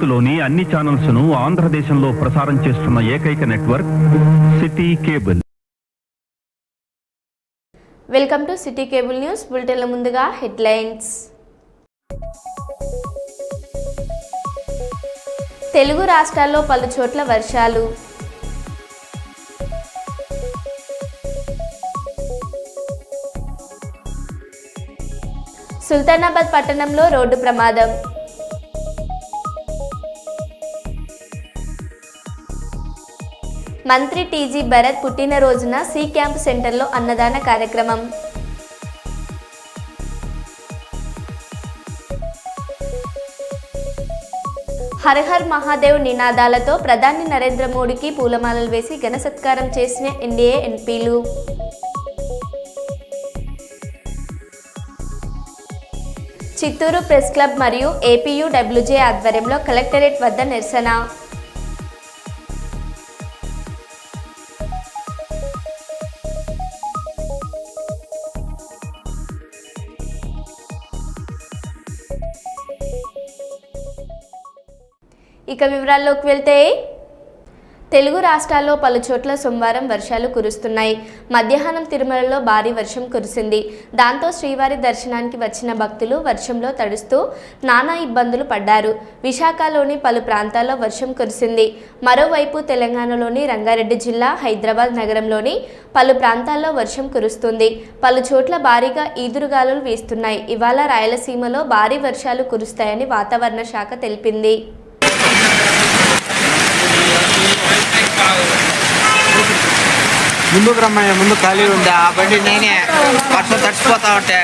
భారత్లోని అన్ని ఛానల్స్ ను ఆంధ్రదేశంలో ప్రసారం చేస్తున్న ఏకైక network city cable. Welcome to city cable news బులెటిన్ల ముందుగా హెడ్లైన్స్. తెలుగు రాష్ట్రాల్లో పలు చోట్ల వర్షాలు. సుల్తానాబాద్ పట్టణంలో రోడ్డు ప్రమాదం. మంత్రి టీజీ భరత్ పుట్టినరోజున సి క్యాంప్ సెంటర్లో అన్నదాన కార్యక్రమం. హర్ హర్ మహాదేవ్ నినాదాలతో ప్రధాని నరేంద్ర మోడీకి పూలమాలలు వేసి ఘన సత్కారం చేసిన ఎన్డీఏ ఎంపీలు. చిత్తూరు ప్రెస్ క్లబ్ మరియు ఏపీయూడబ్ల్యూజే ఆధ్వర్యంలో కలెక్టరేట్ వద్ద నిరసన. ఇక వివరాల్లోకి వెళ్తే తెలుగు రాష్ట్రాల్లో పలు చోట్ల సోమవారం వర్షాలు కురుస్తున్నాయి. మధ్యాహ్నం తిరుమలలో భారీ వర్షం కురిసింది. దాంతో శ్రీవారి దర్శనానికి వచ్చిన భక్తులు వర్షంలో తడుస్తూ నానా ఇబ్బందులు పడ్డారు. విశాఖలోని పలు ప్రాంతాల్లో వర్షం కురిసింది. మరోవైపు తెలంగాణలోని రంగారెడ్డి జిల్లా, హైదరాబాద్ నగరంలోని పలు ప్రాంతాల్లో వర్షం కురుస్తుంది. పలు చోట్ల భారీగా ఈదురుగాలులు వీస్తున్నాయి. ఇవాళ రాయలసీమలో భారీ వర్షాలు కురుస్తాయని వాతావరణ శాఖ తెలిపింది. ముందుకు రమ్మని ముందు ఖాళీ ఉంది ఆ బండి నేనే వర్షం తడిచిపోతా ఉంటే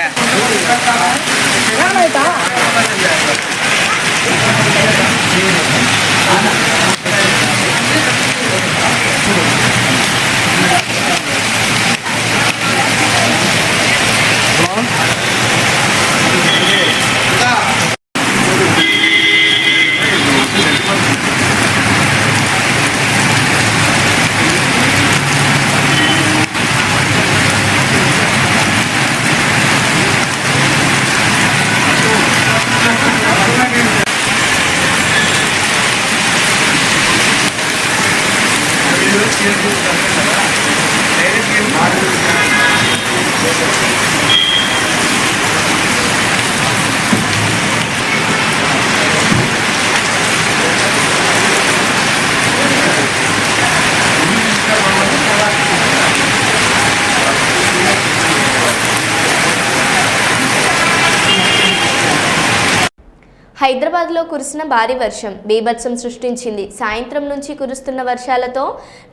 హైదరాబాద్లో కురిసిన భారీ వర్షం బీభత్సం సృష్టించింది. సాయంత్రం నుంచి కురుస్తున్న వర్షాలతో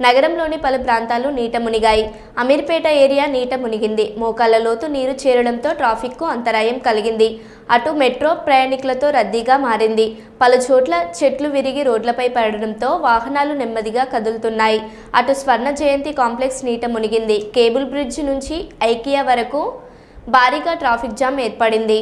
నగరంలోని పలు ప్రాంతాలు నీట మునిగాయి. అమీర్పేట ఏరియా నీట మునిగింది. మోకాళ్ల లోతు నీరు చేరడంతో ట్రాఫిక్కు అంతరాయం కలిగింది. అటు మెట్రో ప్రయాణికులతో రద్దీగా మారింది. పలు చోట్ల చెట్లు విరిగి రోడ్లపై పడడంతో వాహనాలు నెమ్మదిగా కదులుతున్నాయి. అటు స్వర్ణ జయంతి కాంప్లెక్స్ నీట మునిగింది. కేబుల్ బ్రిడ్జ్ నుంచి ఐకియా వరకు భారీగా ట్రాఫిక్ జామ్ ఏర్పడింది.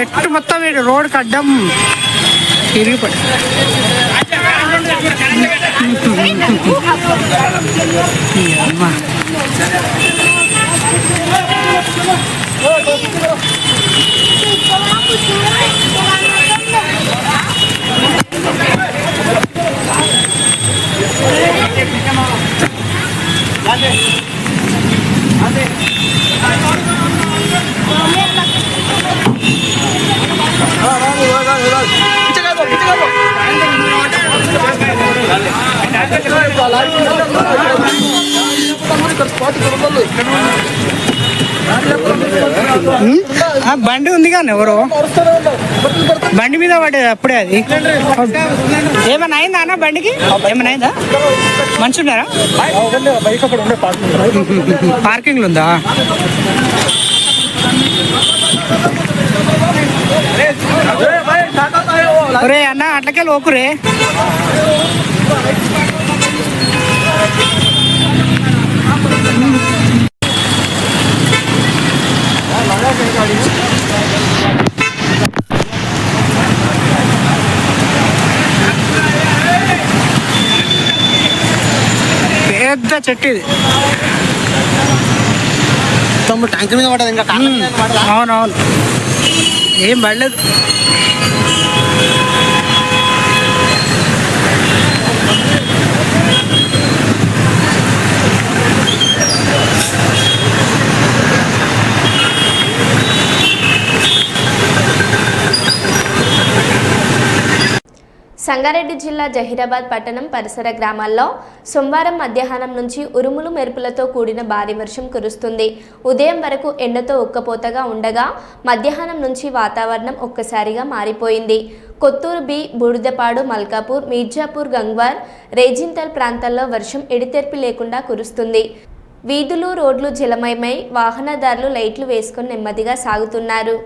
చెట్టు మొత్తం రోడ్ అడ్డం తిరిగిపోయి బండి ఉంది కానీ ఎవరు బండి మీద పడేది అప్పుడే అది ఏమైనా అయిందా అన్న బండికి ఏమైనా అయిందా మంచి ఉన్నారా పార్కింగ్ ఉందా ఒరే అన్న అట్లకెళ్ళి ఓకురే పెద్ద చెట్టు ఇది ట్యాంక్ మీద పడ్డది ఇంకా అవునవును ఏం పడలేదు సంగారెడ్డి జిల్లా జహీరాబాద్ పట్టణం పరిసర గ్రామాల్లో సోమవారం మధ్యాహ్నం నుంచి ఉరుములు మెరుపులతో కూడిన భారీ వర్షం కురుస్తుంది. ఉదయం వరకు ఎండతో ఉక్కపోతగా ఉండగా మధ్యాహ్నం నుంచి వాతావరణం ఒక్కసారిగా మారిపోయింది. కొత్తూరు బి, బూడిదపాడు, మల్కాపూర్, మీర్జాపూర్, గంగ్వార్, రేజింతల్ ప్రాంతాల్లో వర్షం ఎడితెరిపి లేకుండా కురుస్తుంది. వీధులు, రోడ్లు జలమయమై వాహనదారులు లైట్లు వేసుకుని నెమ్మదిగా సాగుతున్నారు.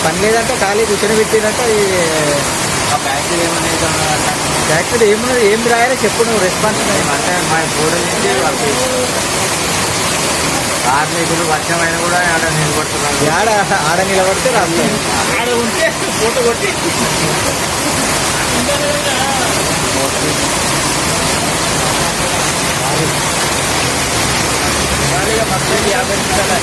పని లేదంటే ఖాళీ కూర్చొని పెట్టినట్టు ఫ్యాక్టరీ ఫ్యాక్టరీ ఏమున్నది ఏం రాయాలో చెప్పు నువ్వు రెస్పాన్స్ అంటే మా బోర్డు నుంచి వాళ్ళకి కార్మికులు వర్షమైన కూడా ఆడ నిలబడుతున్నారు ఆడ నిలబడితే రాలేదు ఆడ ఉంటే ఫోటో కొట్టి మొత్తం 50 నిమిషాలు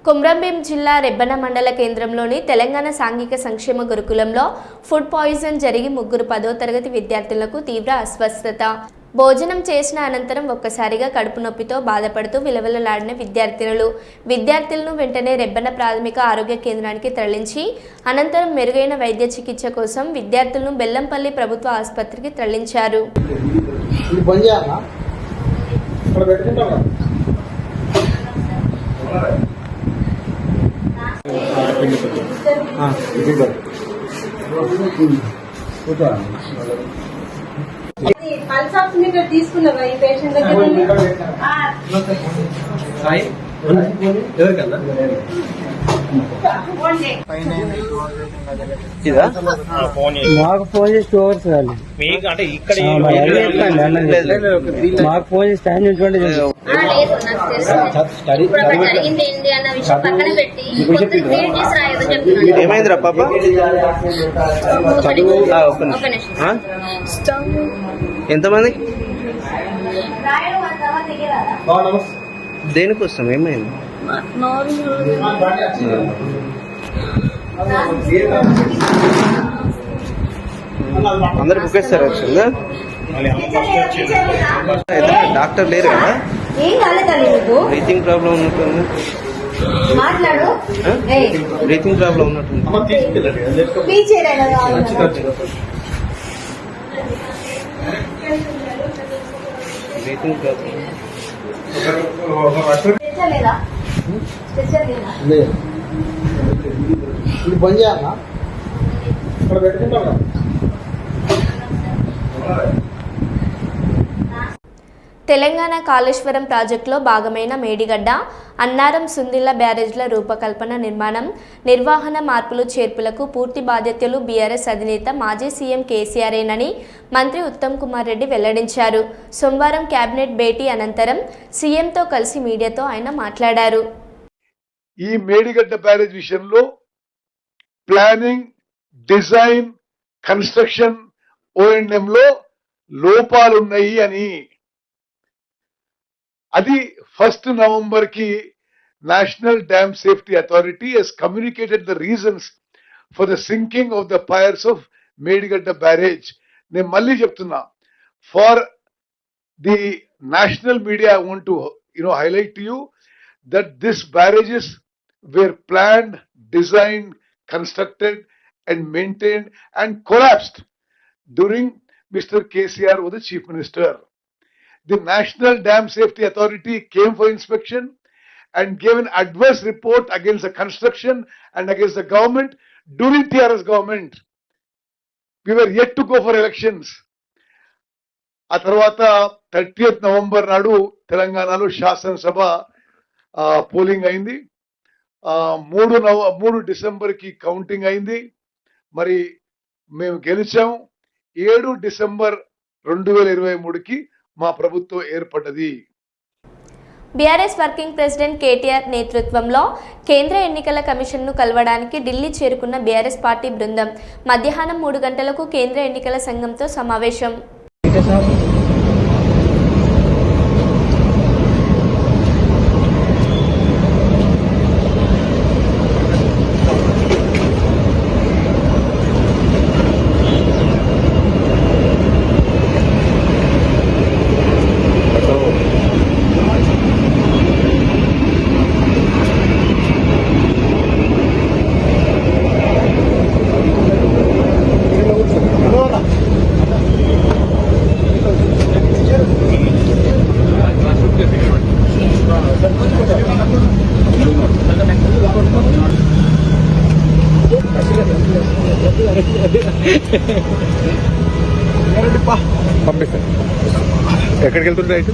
కొమ్రంభీం జిల్లా రెబ్బన మండల కేంద్రంలోని తెలంగాణ సాంఘిక సంక్షేమ గురుకులంలో ఫుడ్ పాయిజన్ జరిగి 3 10వ తరగతి విద్యార్థులకు తీవ్ర అస్వస్థత. భోజనం చేసిన అనంతరం ఒక్కసారిగా కడుపు నొప్పితో బాధపడుతూ విలవిలలాడిన విద్యార్థులను వెంటనే రెబ్బన ప్రాథమిక ఆరోగ్య కేంద్రానికి తరలించి అనంతరం మెరుగైన వైద్య చికిత్స కోసం విద్యార్థులను బెల్లంపల్లి ప్రభుత్వ ఆసుపత్రికి తరలించారు. పల్స్ ఆక్సిమీటర్ తీసుకున్నావా ఈ పేషెంట్ దగ్గర మాకు ఫోన్ చేసి ఓవర్స్ కాదు మాకు ఫోన్ చేసి టైం చూసుకోండి. ఏమైందిరా పాప ఎంతమంది దేనికోసం ఏమైంది అందరు బుక్ చేస్తారు వచ్చిందా డాక్టర్ లేరు కదా బ్రీతింగ్ ప్రాబ్లం ఉన్నట్టుంది బ్రీతింగ్ ప్రాబ్లం ఉన్నట్టుంది బ్రీతింగ్ ప్రాబ్లం ఇది బంద్ చేయాలా ఇక్కడ పెట్టుకుంటాం. తెలంగాణ కాళేశ్వరం ప్రాజెక్టులో భాగమైన మేడిగడ్డ, అన్నారం, సుందిళ్ల బ్యారేజ్ల రూపకల్పన, నిర్మాణం, నిర్వహణ, మార్పులు చేర్పులకు పూర్తి బాధ్యతలు బీఆర్ఎస్ అధినేత మాజీ సీఎం కేసీఆర్ఏనని మంత్రి ఉత్తమ్ కుమార్ రెడ్డి వెల్లడించారు. సోమవారం కేబినెట్ భేటీ అనంతరం సీఎంతో కలిసి మీడియాతో ఆయన మాట్లాడారు. ఈ మేడిగడ్డ బ్యారేజ్ విషయంలో ప్లానింగ్, డిజైన్, కన్స్ట్రక్షన్, O&M లో లోపాలున్నాయి అని, అది 1 నవంబర్ కి national dam safety authority has communicated the reasons for the sinking of the piers of Medigadda barrage. నేను మళ్ళీ చెప్తున్నా, for the national media I want to highlight to you that this barrages were planned, designed, constructed and maintained and collapsed during Mr. KCR was the Chief Minister. The National Dam Safety Authority came for inspection and gave an adverse report against the construction and against the government during TRS government. We were yet to go for elections. ఆ తర్వాత 30th November నాడు తెలంగాణలో శాసనసభ polling అయింది. 3 డిసెంబర్కి counting అయింది. మరి మేము గెలిచాం. 7 డిసెంబర్ 2023కి మా ప్రభుత్వం ఏర్పడ్డది. బీఆర్ఎస్ వర్కింగ్ ప్రెసిడెంట్ కేటీఆర్ నేతృత్వంలో కేంద్ర ఎన్నికల కమిషన్ను కలవడానికి ఢిల్లీ చేరుకున్న బీఆర్ఎస్ పార్టీ బృందం మధ్యాహ్నం 3 గంటలకు కేంద్ర ఎన్నికల సంఘంతో సమావేశం. పంపిస్తాను. ఎక్కడికి వెళ్తుంది రైట్?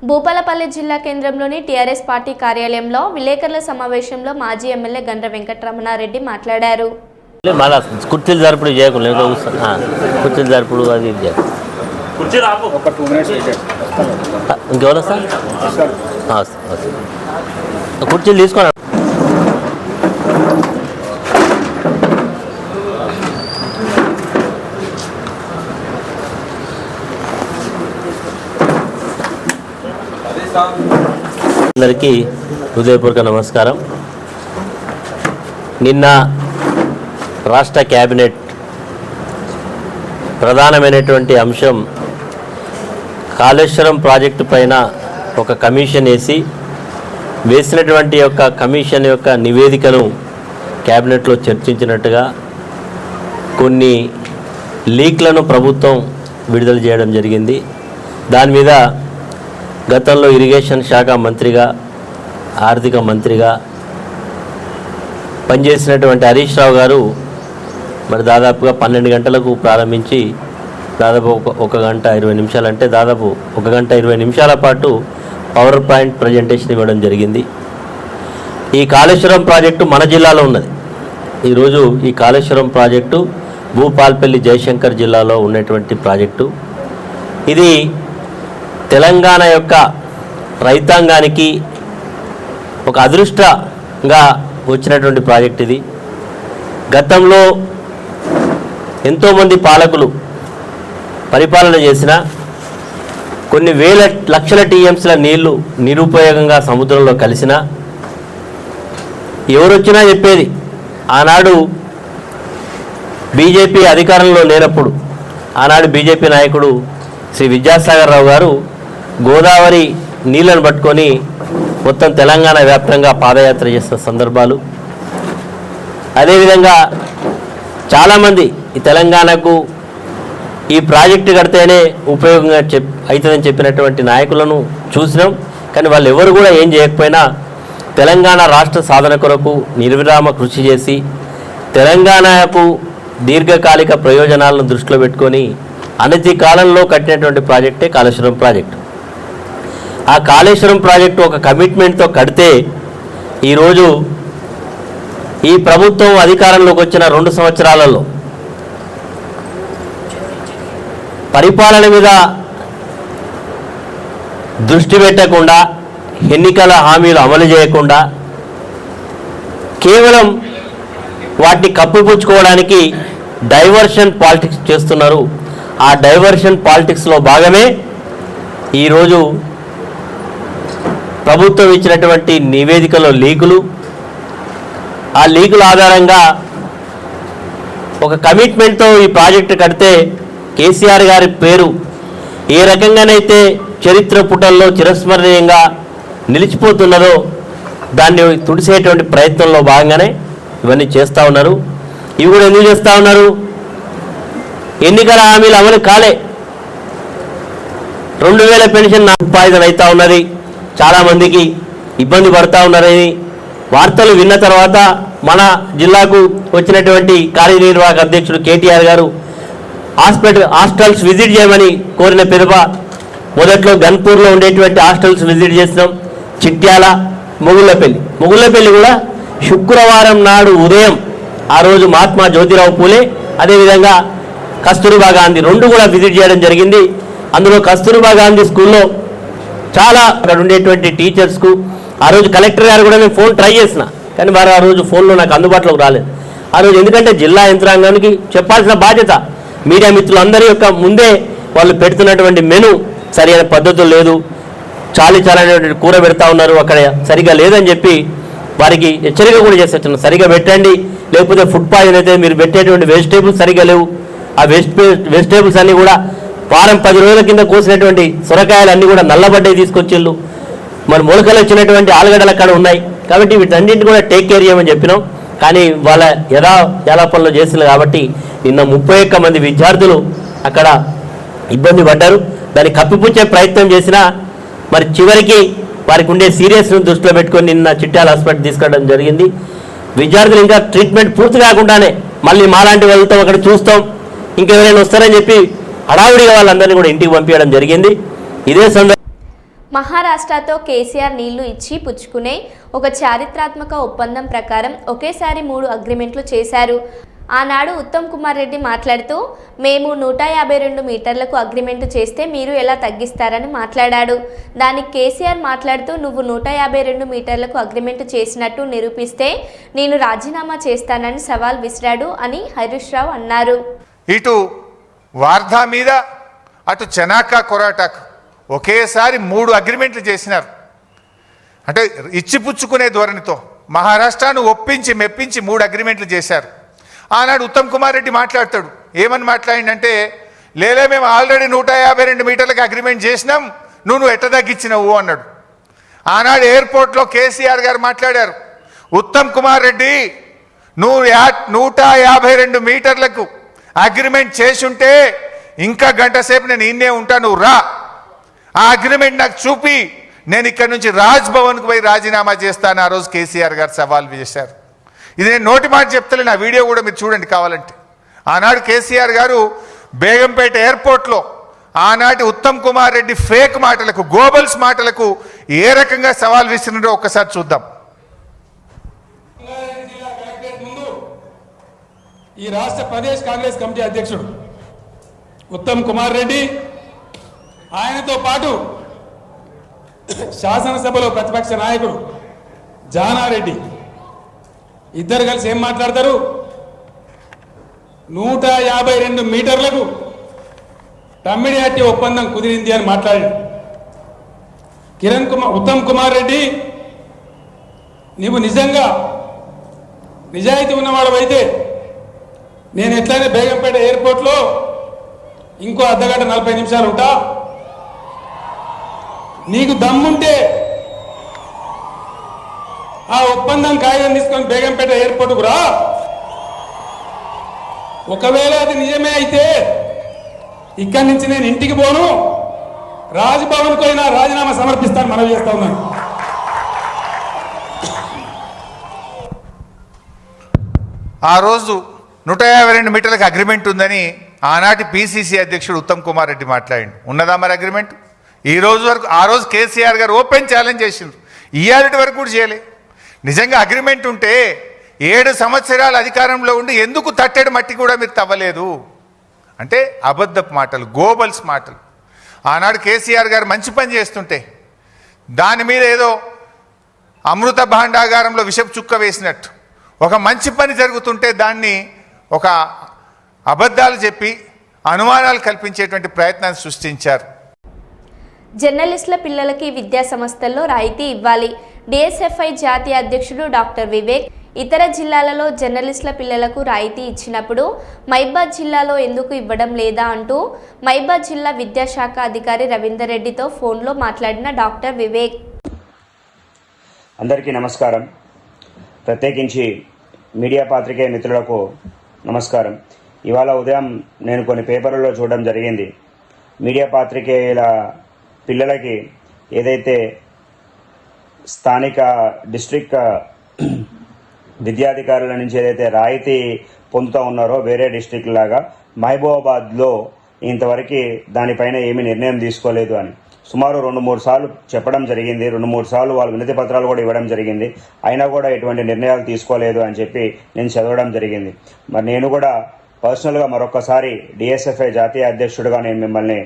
భూపాలపల్లి జిల్లా కేంద్రంలోని టీఆర్ఎస్ పార్టీ కార్యాలయంలో విలేకరుల సమావేశంలో మాజీ ఎమ్మెల్యే గండ్ర వెంకటరమణారెడ్డి మాట్లాడారు. కుర్చీలు జరుపుడు చేయకుండా కుర్చీలు జరుపుడు అది ఇంకెవరు సార్ కుర్చీలు తీసుకోండి. అందరికీ హృదయపూర్వక నమస్కారం. నిన్న రాష్ట్ర కేబినెట్ ప్రధానమైనటువంటి అంశం కాళేశ్వరం ప్రాజెక్టు పైన ఒక కమిషన్ వేసినటువంటి యొక్క కమిషన్ యొక్క నివేదికను కేబినెట్లో చర్చించినట్టుగా కొన్ని లీక్లను ప్రభుత్వం విడుదల చేయడం జరిగింది. దాని మీద గతంలో ఇరిగేషన్ శాఖ మంత్రిగా, ఆర్థిక మంత్రిగా పనిచేసినటువంటి హరీష్ రావు గారు మరి దాదాపుగా 12 గంటలకు ప్రారంభించి దాదాపు 1 గంట 20 నిమిషాలు, అంటే దాదాపు 1 గంట 20 నిమిషాల పాటు పవర్ పాయింట్ ప్రజెంటేషన్ ఇవ్వడం జరిగింది. ఈ కాళేశ్వరం ప్రాజెక్టు మన జిల్లాలో ఉన్నది. ఈరోజు ఈ కాళేశ్వరం ప్రాజెక్టు భూపాల్పల్లి జయశంకర్ జిల్లాలో ఉన్నటువంటి ప్రాజెక్టు. ఇది తెలంగాణ యొక్క రైతాంగానికి ఒక అదృష్టంగా వచ్చినటువంటి ప్రాజెక్ట్ ఇది. గతంలో ఎంతోమంది పాలకులు పరిపాలన చేసిన కొన్ని వేల లక్షల టీఎంసీల నీళ్లు నిరుపయోగంగా సముద్రంలో కలిసిన ఎవరొచ్చినా చెప్పేది, ఆనాడు బీజేపీ అధికారంలో లేనప్పుడు ఆనాడు బీజేపీ నాయకుడు శ్రీ విద్యాసాగర్ రావు గారు గోదావరి నీళ్లను పట్టుకొని మొత్తం తెలంగాణ వ్యాప్తంగా పాదయాత్ర చేస్తున్న సందర్భాలు, అదేవిధంగా చాలామంది ఈ తెలంగాణకు ఈ ప్రాజెక్టు కడితేనే ఉపయోగంగా అవుతుందని చెప్పినటువంటి నాయకులను చూసినాం. కానీ వాళ్ళు ఎవరు కూడా ఏం చేయకపోయినా తెలంగాణ రాష్ట్ర సాధన కొరకు నిర్విరామ కృషి చేసి తెలంగాణకు దీర్ఘకాలిక ప్రయోజనాలను దృష్టిలో పెట్టుకొని అనతి కాలంలో కట్టినటువంటి ప్రాజెక్టే కాళేశ్వరం ప్రాజెక్టు. ఆ కాళేశ్వరం ప్రాజెక్టు ఒక కమిట్మెంట్తో కడితే ఈరోజు ఈ ప్రభుత్వం అధికారంలోకి వచ్చిన 2 సంవత్సరాలలో పరిపాలన మీద దృష్టి పెట్టకుండా, ఎన్నికల హామీలు అమలు చేయకుండా కేవలం వాటిని కప్పిపుచ్చుకోవడానికి డైవర్షన్ పాలిటిక్స్ చేస్తున్నారు. ఆ డైవర్షన్ పాలిటిక్స్లో భాగమే ఈరోజు ప్రభుత్వం ఇచ్చినటువంటి నివేదికలో లీకులు, ఆ లీకుల ఆధారంగా ఒక కమిట్మెంట్తో ఈ ప్రాజెక్టు కడితే కేసీఆర్ గారి పేరు ఏ రకంగానైతే చరిత్ర పుటల్లో చిరస్మరణీయంగా నిలిచిపోతున్నదో దాన్ని తుడిసేటువంటి ప్రయత్నంలో భాగంగానే ఇవన్నీ చేస్తూ ఉన్నారు. ఇవి కూడా ఎందుకు చేస్తూ ఉన్నారు? ఎన్నికల హామీలు అమలు కాలే. 2000 పెన్షన్ ఉపాధి అవుతూ ఉన్నది, చాలామందికి ఇబ్బంది పడుతూ ఉన్నారని వార్తలు విన్న తర్వాత మన జిల్లాకు వచ్చినటువంటి కార్యనిర్వాహక అధ్యక్షుడు కేటీఆర్ గారు హాస్టల్స్ విజిట్ చేయమని కోరిన పిదప మొదట్లో గన్పూర్లో ఉండేటువంటి హాస్టల్స్ విజిట్ చేసినాం. చిట్యాల, మొగుళ్ళపల్లి కూడా శుక్రవారం నాడు ఉదయం ఆ రోజు మహాత్మా జ్యోతిరావు పూలే, అదేవిధంగా కస్తూర్బా గాంధీ 2 కూడా విజిట్ చేయడం జరిగింది. అందులో కస్తూర్బా గాంధీ స్కూల్లో చాలా అక్కడ ఉండేటువంటి టీచర్స్కు ఆ రోజు కలెక్టర్ గారు కూడా నేను ఫోన్ ట్రై చేసిన, కానీ వారు ఆ రోజు ఫోన్లో నాకు అందుబాటులోకి రాలేదు. ఆ రోజు ఎందుకంటే జిల్లా యంత్రాంగానికి చెప్పాల్సిన బాధ్యత, మీడియా మిత్రులందరి యొక్క ముందే వాళ్ళు పెడుతున్నటువంటి మెను సరైన పద్ధతులు లేదు, చాలనేటువంటి కూర పెడతా ఉన్నారు, అక్కడ సరిగా లేదని చెప్పి వారికి హెచ్చరిక కూడా చేస్తున్నాం. సరిగా పెట్టండి, లేకపోతే ఫుడ్ పాయిజన్ అయితే మీరు పెట్టేటువంటి వెజిటేబుల్స్ సరిగా లేవు. ఆ వెజిటేబుల్స్ అన్నీ కూడా వారం 10 రోజుల కింద కోసినటువంటి సొరకాయలు అన్నీ కూడా నల్లబడ్డాయి తీసుకొచ్చిళ్ళు. మరి మొలకలు వచ్చినటువంటి ఆలుగడ్డలు అక్కడ ఉన్నాయి. కాబట్టి వీటన్నింటిని కూడా టేక్ కేర్ చేయమని చెప్పినాం. కానీ వాళ్ళ యథాపనలో చేసింది కాబట్టి నిన్న 31 మంది విద్యార్థులు అక్కడ ఇబ్బంది పడ్డారు. దాన్ని కప్పిపుచ్చే ప్రయత్నం చేసినా మరి చివరికి వారికి ఉండే సీరియస్ను దృష్టిలో పెట్టుకొని నిన్న చిట్యాల హాస్పిటల్ తీసుకెళ్ళడం జరిగింది. విద్యార్థులు ఇంకా ట్రీట్మెంట్ పూర్తి కాకుండానే మళ్ళీ మాలాంటి వాళ్ళతో అక్కడ చూస్తాం, ఇంకెవరైనా వస్తారని చెప్పి హడావుడిగా వాళ్ళందరినీ కూడా ఇంటికి పంపించడం జరిగింది. ఇదే సందర్భంగా మహారాష్ట్రతో కేసీఆర్ నీళ్లు ఇచ్చి పుచ్చుకునే ఒక చారిత్రాత్మక ఒప్పందం ప్రకారం ఒకేసారి 3 అగ్రిమెంట్లు చేశారు. ఆనాడు ఉత్తమ్ కుమార్ రెడ్డి మాట్లాడుతూ, మేము 152 మీటర్లకు అగ్రిమెంటు చేస్తే మీరు ఎలా తగ్గిస్తారని మాట్లాడాడు. దానికి కేసీఆర్ మాట్లాడుతూ, నువ్వు 152 మీటర్లకు అగ్రిమెంటు చేసినట్టు నిరూపిస్తే నేను రాజీనామా చేస్తానని సవాల్ విసిరాడు అని హరీష్ రావు అన్నారు. ఇటు వార్ధా మీద అటు చెనాకా కొరాటాకు ఒకేసారి 3 అగ్రిమెంట్లు చేసినారు. అంటే ఇచ్చిపుచ్చుకునే ధోరణితో మహారాష్ట్రను ఒప్పించి మెప్పించి 3 అగ్రిమెంట్లు చేశారు. ఆనాడు ఉత్తమ్ కుమార్ రెడ్డి మాట్లాడతాడు, ఏమని మాట్లాడిందంటే, లేలే మేము ఆల్రెడీ 152 మీటర్లకు అగ్రిమెంట్ చేసినాం, నువ్వు ఎట్ట తగ్గించినవు అన్నాడు. ఆనాడు ఎయిర్పోర్ట్లో కేసీఆర్ గారు మాట్లాడారు, ఉత్తమ్ కుమార్ రెడ్డి నువ్వు 152 మీటర్లకు అగ్రిమెంట్ చేసుంటే ఇంకా గంట సేపు నేను ఇన్నే ఉంటా, నువ్వు రా, ఆ అగ్రిమెంట్ నాకు చూపి నేను ఇక్కడ నుంచి రాజ్ భవన్కు పోయి రాజీనామా చేస్తాను. ఆ రోజు కేసీఆర్ గారు సవాల్ చేశారు. ఇది నేను నోటి మాట చెప్తలే, నా వీడియో కూడా మీరు చూడండి కావాలంటే. ఆనాడు కేసీఆర్ గారు బేగంపేట ఎయిర్పోర్ట్లో ఆనాటి ఉత్తమ్ కుమార్ రెడ్డి ఫేక్ మాటలకు, గోబల్స్ మాటలకు ఏ రకంగా సవాల్ విసిరినారో ఒక్కసారి చూద్దాం. ఈ రాష్ట్ర ప్రదేశ్ కాంగ్రెస్ కమిటీ అధ్యక్షుడు ఉత్తమ్ కుమార్ రెడ్డి, ఆయనతో పాటు శాసనసభలో ప్రతిపక్ష నాయకుడు జానారెడ్డి ఇద్దరు కలిసి ఏం మాట్లాడతారు, 152 మీటర్లకు తమ్మిడిహట్టి ఒప్పందం కుదిరింది అని మాట్లాడాడు. ఉత్తమ్ కుమార్ రెడ్డి, నీవు నిజంగా నిజాయితీ ఉన్నవాడు అయితే నేను ఎట్లయినా బేగంపేట ఎయిర్పోర్ట్లో ఇంకో అర్ధగంట 40 నిమిషాలు ఉంటా. నీకు దమ్ముంటే ఆ ఒప్పందం కాగితం తీసుకొని బేగంపేట ఎయిర్పోర్ట్కు రా. ఒకవేళ అది నిజమే అయితే ఇక్కడి నుంచి నేను ఇంటికి పోను, రాజ్భవన్కు అయినా రాజీనామా సమర్పిస్తాను మనవి చేస్తా ఉన్నాను. ఆ రోజు 152 మీటర్లకు అగ్రిమెంట్ ఉందని ఆనాటి పిసిసి అధ్యక్షుడు ఉత్తమ్ కుమార్ రెడ్డి మాట్లాడిండు. ఉన్నదా మరి అగ్రిమెంట్? ఈ రోజు వరకు ఆ రోజు కేసీఆర్ గారు ఓపెన్ ఛాలెంజ్ చేసిండ్రు, ఇయ్యాలటి వరకు కూడా చేయలే. నిజంగా అగ్రిమెంట్ ఉంటే 7 సంవత్సరాలు అధికారంలో ఉండి ఎందుకు తట్టెడు మట్టి కూడా మీరు తవ్వలేదు అంటే అబద్ధపు మాటలు, గోబల్స్ మాటలు. ఆనాడు కేసీఆర్ గారు మంచి పని చేస్తుంటే దాని మీద ఏదో అమృత భాండాగారంలో విషపు చుక్క వేసినట్టు, ఒక మంచి పని జరుగుతుంటే దాన్ని ఒక అబద్ధాలు చెప్పి అనుమానాలు కల్పించేటువంటి ప్రయత్నాన్ని సృష్టించారు. జర్నలిస్టుల పిల్లలకి విద్యా సంస్థల్లో రాయితీ ఇవ్వాలి. డిఎస్ఎఫ్ఐ జాతీయ అధ్యక్షుడు డాక్టర్ వివేక్ ఇతర జిల్లాలలో జర్నలిస్టుల పిల్లలకు రాయితీ ఇచ్చినప్పుడు మహబూబాబాద్ జిల్లాలో ఎందుకు ఇవ్వడం లేదా అంటూ మహబూబాబాద్ జిల్లా విద్యాశాఖ అధికారి రవీందర్ రెడ్డితో ఫోన్లో మాట్లాడిన డాక్టర్ వివేక్. అందరికీ నమస్కారం. ప్రత్యేకించి మీడియా పాత్రికేయ మిత్రులకు నమస్కారం. ఇవాళ ఉదయం నేను కొన్ని పేపర్లలో చూడడం జరిగింది. మీడియా పాత్రికేయుల పిల్లలకి ఏదైతే స్థానిక డిస్ట్రిక్ట్ విద్యాధికారుల నుంచి ఏదైతే రాయితీ పొందుతూ ఉన్నారో వేరే డిస్ట్రిక్ట్ లాగా మహబూబాబాద్లో ఇంతవరకు దానిపైన ఏమీ నిర్ణయం తీసుకోలేదు అని సుమారు 2-3 సార్లు చెప్పడం జరిగింది. 2-3 సార్లు వాళ్ళు వినతి పత్రాలు కూడా ఇవ్వడం జరిగింది. అయినా కూడా ఎటువంటి నిర్ణయాలు తీసుకోలేదు అని చెప్పి నేను చదవడం జరిగింది. మరి నేను కూడా పర్సనల్గా మరొకసారి డిఎస్ఎఫ్ఐ జాతీయ అధ్యక్షుడిగా నేను మిమ్మల్ని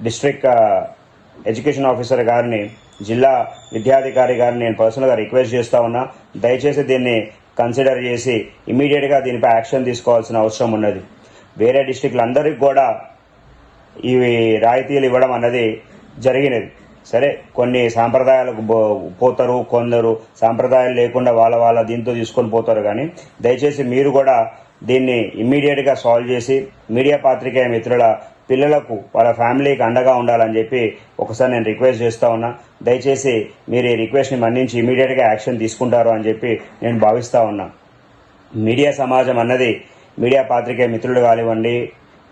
డిస్ట్రిక్ట్ ఎడ్యుకేషన్ ఆఫీసర్ గారిని, జిల్లా విద్యాధికారి గారిని నేను పర్సనల్గా రిక్వెస్ట్ చేస్తూ ఉన్నా. దయచేసి దీన్ని కన్సిడర్ చేసి ఇమీడియట్గా దీనిపై యాక్షన్ తీసుకోవాల్సిన అవసరం ఉన్నది. వేరే డిస్ట్రిక్టులందరికీ కూడా ఇవి రాయితీలు ఇవ్వడం అన్నది జరిగినది. సరే, కొన్ని సాంప్రదాయాలకు పోతారు, కొందరు సాంప్రదాయాలు లేకుండా వాళ్ళ దీంతో తీసుకొని పోతారు. కానీ దయచేసి మీరు కూడా దీన్ని ఇమ్మీడియట్గా సాల్వ్ చేసి మీడియా పాత్రికేయ మిత్రుల పిల్లలకు వాళ్ళ ఫ్యామిలీకి అండగా ఉండాలని చెప్పి ఒకసారి నేను రిక్వెస్ట్ చేస్తూ ఉన్నా. దయచేసి మీరు ఈ రిక్వెస్ట్ని మన్నించి ఇమీడియట్గా యాక్షన్ తీసుకుంటారు అని చెప్పి నేను భావిస్తూ ఉన్నా. మీడియా సమాజం అన్నది మీడియా పాత్రికేయ మిత్రులు కానివ్వండి,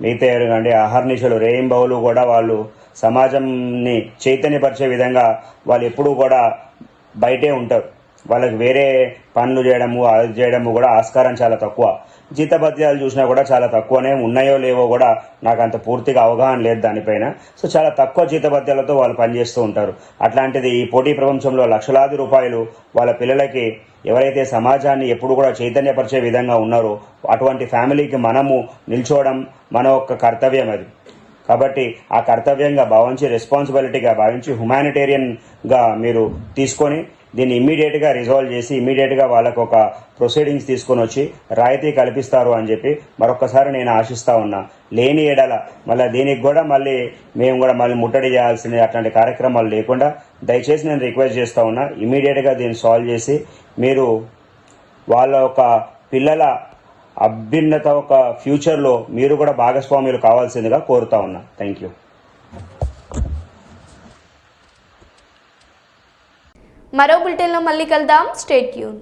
మిగతా కానీ అహర్నిశలు రేయింబవులు కూడా వాళ్ళు సమాజంని చైతన్యపరిచే విధంగా వాళ్ళు ఎప్పుడూ కూడా బయటే ఉంటారు. వాళ్ళకి వేరే పనులు చేయడము అది చేయడము కూడా ఆస్కారం చాలా తక్కువ. జీతభత్యాలు చూసినా కూడా చాలా తక్కువనే ఉన్నాయో లేవో కూడా నాకు అంత పూర్తిగా అవగాహన లేదు దానిపైన. సో చాలా తక్కువ జీతభత్యాలతో వాళ్ళు పనిచేస్తూ ఉంటారు. అట్లాంటిది ఈ పోటీ ప్రపంచంలో లక్షలాది రూపాయలు వాళ్ళ పిల్లలకి ఎవరైతే సమాజాన్ని ఎప్పుడు కూడా చైతన్యపరిచే విధంగా ఉన్నారో అటువంటి ఫ్యామిలీకి మనము నిల్చోవడం మన యొక్క కర్తవ్యం అది. కాబట్టి ఆ కర్తవ్యంగా భావించి, రెస్పాన్సిబిలిటీగా భావించి, హ్యుమానిటేరియన్గా మీరు తీసుకొని దీన్ని ఇమ్మీడియట్గా రిజాల్వ్ చేసి ఇమ్మీడియట్గా వాళ్ళకు ఒక ప్రొసీడింగ్స్ తీసుకొని వచ్చి రాయితీ కల్పిస్తారు అని చెప్పి మరొకసారి నేను ఆశిస్తూ ఉన్నా. లేని ఎడల మళ్ళీ దీనికి కూడా మేము కూడా ముట్టడి చేయాల్సిన అట్లాంటి కార్యక్రమాలు లేకుండా దయచేసి నేను రిక్వెస్ట్ చేస్తూ ఉన్నా. ఇమ్మీడియట్గా దీన్ని సాల్వ్ చేసి మీరు వాళ్ళ ఒక పిల్లల అభ్యున్నత ఒక ఫ్యూచర్లో మీరు కూడా భాగస్వామ్యులు కావాల్సిందిగా కోరుతా ఉన్నా. Thank you. మరో బులెటిన్లో మళ్ళీ కలుద్దాం. Stay tune.